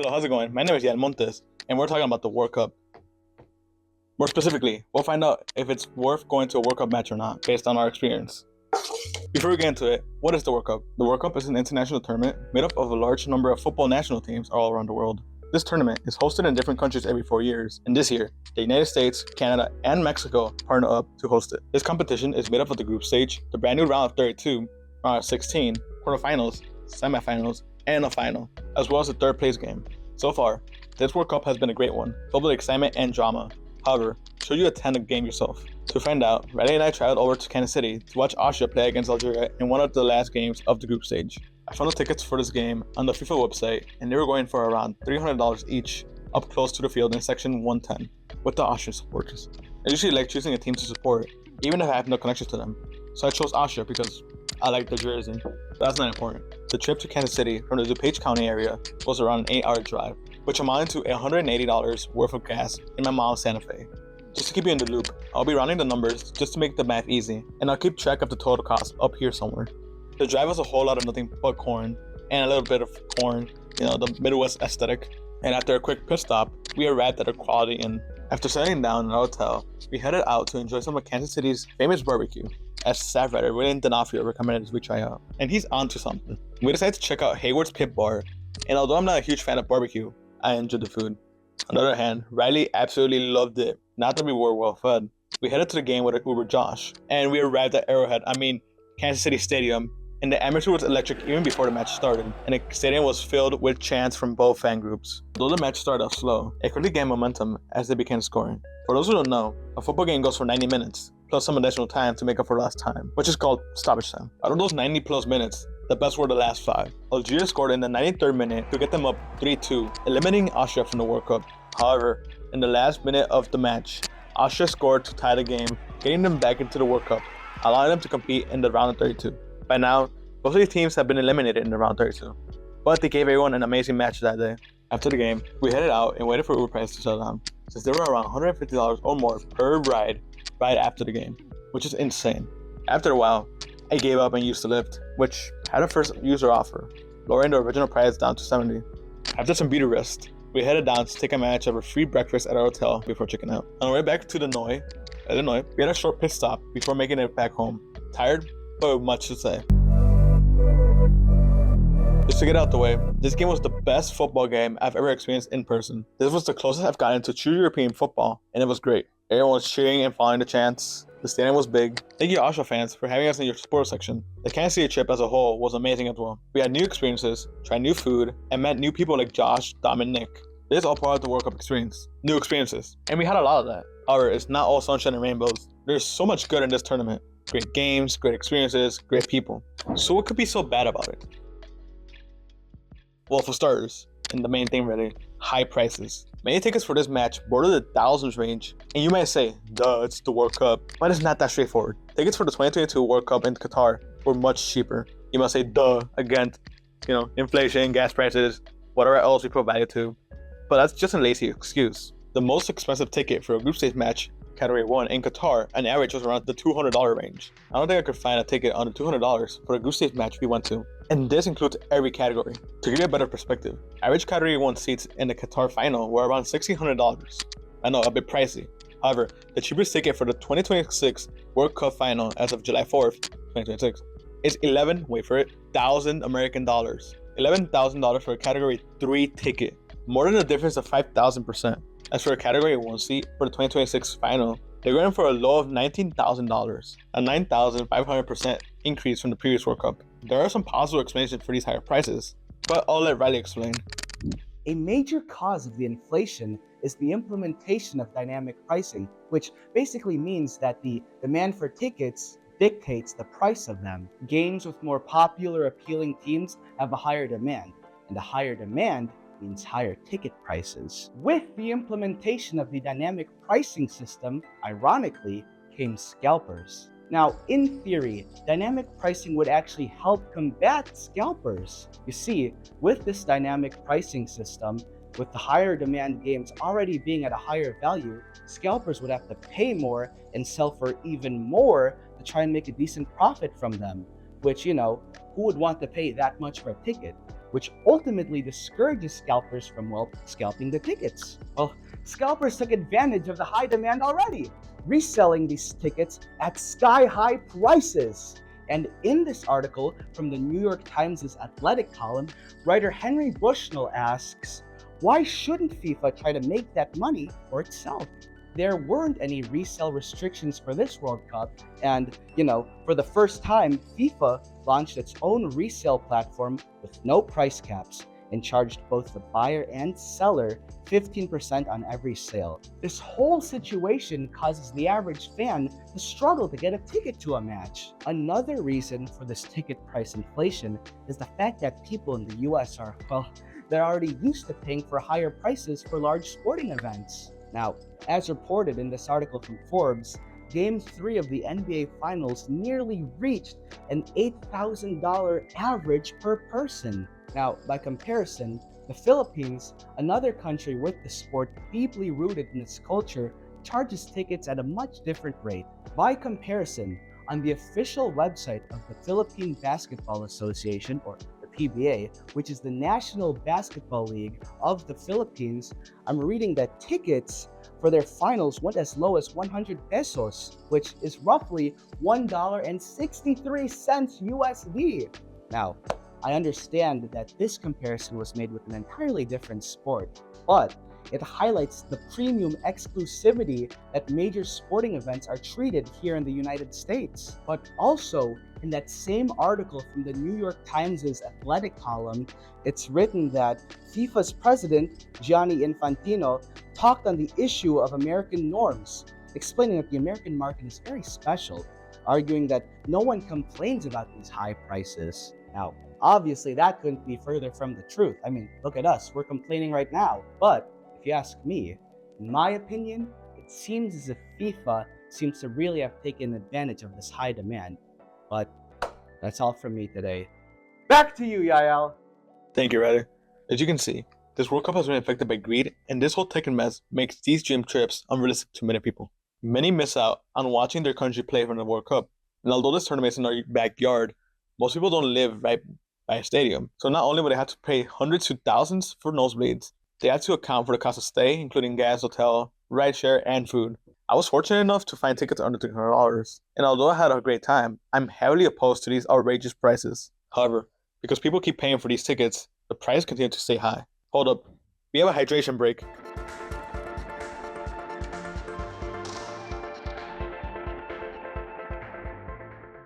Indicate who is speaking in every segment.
Speaker 1: So how's it going? My name is Yael Montes, and we're talking about the World Cup. More specifically, we'll find out if it's worth going to a World Cup match or not, based on our experience. Before we get into it, what is the World Cup? The World Cup is an international tournament made up of a large number of football national teams all around the world. This tournament is hosted in different countries every 4 years, and this year, the United States, Canada, and Mexico partner up to host it. This competition is made up of the group stage, the brand new round of 32, round of 16, quarterfinals, semifinals, and a final, as well as the third place game. So far, this World Cup has been a great one, filled with excitement and drama. However, should you attend the game yourself? To find out, Ryley and I traveled over to Kansas City to watch Austria play against Algeria in one of the last games of the group stage. I found the tickets for this game on the FIFA website, and they were going for around $300 each, up close to the field in section 110, with the Austrian supporters. I usually like choosing a team to support, even if I have no connection to them, so I chose Austria because I like the jersey. But that's not important. The trip to Kansas City from the DuPage County area was around an 8-hour drive, which amounted to $180 worth of gas in my mom's Santa Fe. Just to keep you in the loop, I'll be rounding the numbers just to make the math easy, and I'll keep track of the total cost up here somewhere. The drive was a whole lot of nothing but corn, and a little bit of corn, the Midwest aesthetic. And after a quick pit stop, we arrived at a Quality Inn. After settling down in our hotel, we headed out to enjoy some of Kansas City's famous barbecue, as staff writer William D'Onofrio recommended we try out. And he's onto something. We decided to check out Hayward's Pit Bar, and although I'm not a huge fan of barbecue, I enjoyed the food. On the other hand, Ryley absolutely loved it. Not that we were well fed. We headed to the game with Uber Josh, and we arrived at Kansas City Stadium, and the atmosphere was electric even before the match started, and the stadium was filled with chants from both fan groups. Though the match started off slow, it quickly gained momentum as they began scoring. For those who don't know, a football game goes for 90 minutes, plus some additional time to make up for lost time, which is called stoppage time. Out of those 90 plus minutes, the best were the last 5. Algeria scored in the 93rd minute to get them up 3-2, eliminating Austria from the World Cup. However, in the last minute of the match, Austria scored to tie the game, getting them back into the World Cup, allowing them to compete in the round of 32. By now, both of these teams have been eliminated in the round 32, but they gave everyone an amazing match that day. After the game, we headed out and waited for Uber prices to settle down, since they were around $150 or more per ride right after the game, which is insane. After a while, I gave up and used Lyft, which had a first user offer, lowering the original price down to $70. After some beat rest, we headed down to take advantage of a free breakfast at our hotel before checking out. On our way back to Illinois, we had a short pit stop before making it back home. Tired, but with much to say. Just to get out the way, this game was the best football game I've ever experienced in person. This was the closest I've gotten to true European football, and it was great. Everyone was cheering and following the chants. The stadium was big. Thank you Austria fans for having us in your sports section. The Kansas City trip as a whole was amazing as well. We had new experiences, tried new food, and met new people like Josh, Dom, and Nick. This is all part of the World Cup experience. New experiences. And we had a lot of that. However, it's not all sunshine and rainbows. There's so much good in this tournament. Great games, great experiences, great people. So what could be so bad about it? Well, for starters, and the main thing really, high prices. Many tickets for this match border the thousands range, and you might say, duh, it's the World Cup, but it's not that straightforward. Tickets for the 2022 World Cup in Qatar were much cheaper. You must say, duh, again, inflation, gas prices, whatever else we put value to, but that's just a lazy excuse. The most expensive ticket for a group stage match, Category 1 in Qatar, on average was around the $200 range. I don't think I could find a ticket under $200 for a group stage match we went to. And this includes every category. To give you a better perspective, average Category 1 seats in the Qatar final were around $1,600. I know, a bit pricey. However, the cheapest ticket for the 2026 World Cup final as of July 4th, 2026, is $1,000 American dollars. $11,000 for a Category 3 ticket. More than a difference of 5,000%. As for a Category 1 seat for the 2026 final, they're going for a low of $19,000, a 9,500% increase from the previous World Cup. There are some possible explanations for these higher prices, but I'll let Ryley explain.
Speaker 2: A major cause of the inflation is the implementation of dynamic pricing, which basically means that the demand for tickets dictates the price of them. Games with more popular, appealing teams have a higher demand, and a higher demand means higher ticket prices. With the implementation of the dynamic pricing system, ironically, came scalpers. Now, in theory, dynamic pricing would actually help combat scalpers. You see, with this dynamic pricing system, with the higher demand games already being at a higher value, scalpers would have to pay more and sell for even more to try and make a decent profit from them, which, who would want to pay that much for a ticket? which ultimately discourages scalpers from, well, scalping the tickets. Well, scalpers took advantage of the high demand already, reselling these tickets at sky-high prices. And in this article from the New York Times' athletic column, writer Henry Bushnell asks, why shouldn't FIFA try to make that money for itself? There weren't any resale restrictions for this World Cup, and, for the first time, FIFA launched its own resale platform with no price caps and charged both the buyer and seller 15% on every sale. This whole situation causes the average fan to struggle to get a ticket to a match. Another reason for this ticket price inflation is the fact that people in the US are, they're already used to paying for higher prices for large sporting events. Now, as reported in this article from Forbes, Game 3 of the NBA Finals nearly reached an $8,000 average per person. Now, by comparison, the Philippines, another country with the sport deeply rooted in its culture, charges tickets at a much different rate. By comparison, on the official website of the Philippine Basketball Association, or the PBA, which is the National Basketball League of the Philippines, I'm reading that tickets for their finals went as low as 100 pesos, which is roughly $1.63 USD. Now, I understand that this comparison was made with an entirely different sport, but it highlights the premium exclusivity that major sporting events are treated here in the United States. But also, in that same article from the New York Times' athletic column, it's written that FIFA's president, Gianni Infantino, talked on the issue of American norms, explaining that the American market is very special, arguing that no one complains about these high prices. Now, obviously, that couldn't be further from the truth. I mean, look at us, we're complaining right now. But if you ask me, in my opinion, it seems as if FIFA seems to really have taken advantage of this high demand. But that's all from me today. Back to you, Yael.
Speaker 1: Thank you, Ryder. As you can see, this World Cup has been affected by greed, and this whole ticket mess makes these dream trips unrealistic to many people. Many miss out on watching their country play from the World Cup, and although this tournament is in our backyard, most people don't live right by a stadium. So not only would they have to pay hundreds to thousands for nosebleeds, they have to account for the cost of stay, including gas, hotel, rideshare, and food. I was fortunate enough to find tickets under $300, and although I had a great time, I'm heavily opposed to these outrageous prices. However, because people keep paying for these tickets, the price continues to stay high. Hold up, we have a hydration break.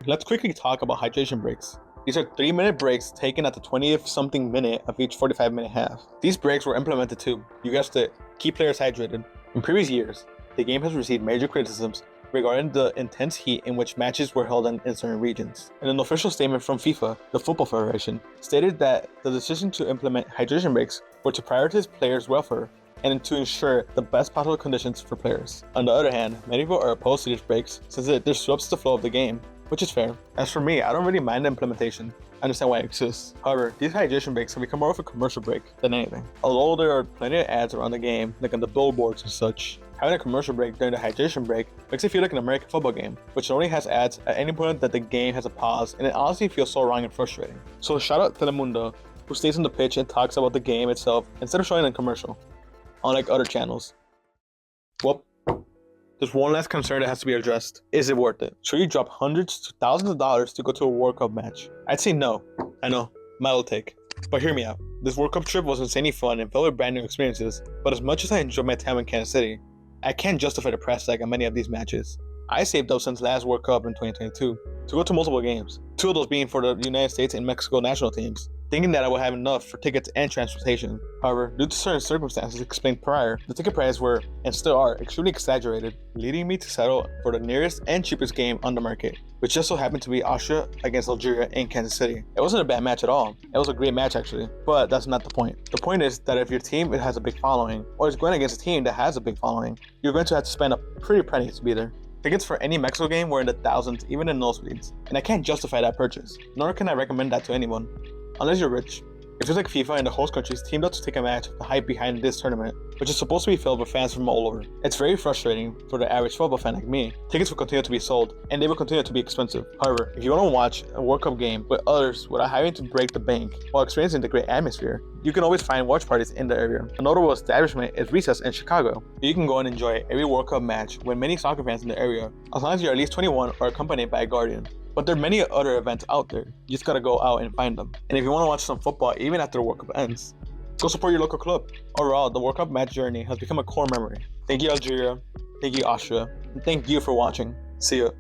Speaker 1: Let's quickly talk about hydration breaks. These are 3-minute breaks taken at the 20th something minute of each 45-minute half. These breaks were implemented to, you guessed it, keep players hydrated. In previous years, the game has received major criticisms regarding the intense heat in which matches were held in certain regions. In an official statement from FIFA, the Football Federation stated that the decision to implement hydration breaks were to prioritize players' welfare and to ensure the best possible conditions for players. On the other hand, many people are opposed to these breaks since it disrupts the flow of the game, which is fair. As for me, I don't really mind the implementation. I understand why it exists. However, these hydration breaks have become more of a commercial break than anything. Although there are plenty of ads around the game, like on the billboards and such, having a commercial break during the hydration break makes it feel like an American football game, which only has ads at any point that the game has a pause, and it honestly feels so wrong and frustrating. So shout out Telemundo, who stays on the pitch and talks about the game itself instead of showing a commercial, unlike other channels. Well, there's one last concern that has to be addressed. Is it worth it? Should you drop hundreds to thousands of dollars to go to a World Cup match? I'd say no. I know, mild take. But hear me out. This World Cup trip was insanely fun and filled with brand new experiences, but as much as I enjoyed my time in Kansas City, I can't justify the price tag on many of these matches. I saved up since last World Cup in 2022 to go to multiple games, 2 of those being for the United States and Mexico national teams, thinking that I would have enough for tickets and transportation. However, due to certain circumstances explained prior, the ticket prices were, and still are, extremely exaggerated, leading me to settle for the nearest and cheapest game on the market, which just so happened to be Austria against Algeria in Kansas City. It wasn't a bad match at all. It was a great match actually, but that's not the point. The point is that if your team has a big following, or is going against a team that has a big following, you're going to have to spend a pretty penny to be there. Tickets for any Mexico game were in the thousands, even in nosebleeds, and I can't justify that purchase, nor can I recommend that to anyone, unless you're rich. It feels like FIFA and the host countries teamed up to take advantage of the hype behind this tournament, which is supposed to be filled with fans from all over. It's very frustrating for the average football fan like me. Tickets will continue to be sold, and they will continue to be expensive. However, if you want to watch a World Cup game with others without having to break the bank while experiencing the great atmosphere, you can always find watch parties in the area. A notable establishment is Recess in Chicago. You can go and enjoy every World Cup match with many soccer fans in the area, as long as you're at least 21 or accompanied by a guardian. But there are many other events out there. You just gotta go out and find them. And if you want to watch some football even after the World Cup ends, go support your local club. Overall, the World Cup match journey has become a core memory. Thank you, Algeria. Thank you, Austria. And thank you for watching. See ya.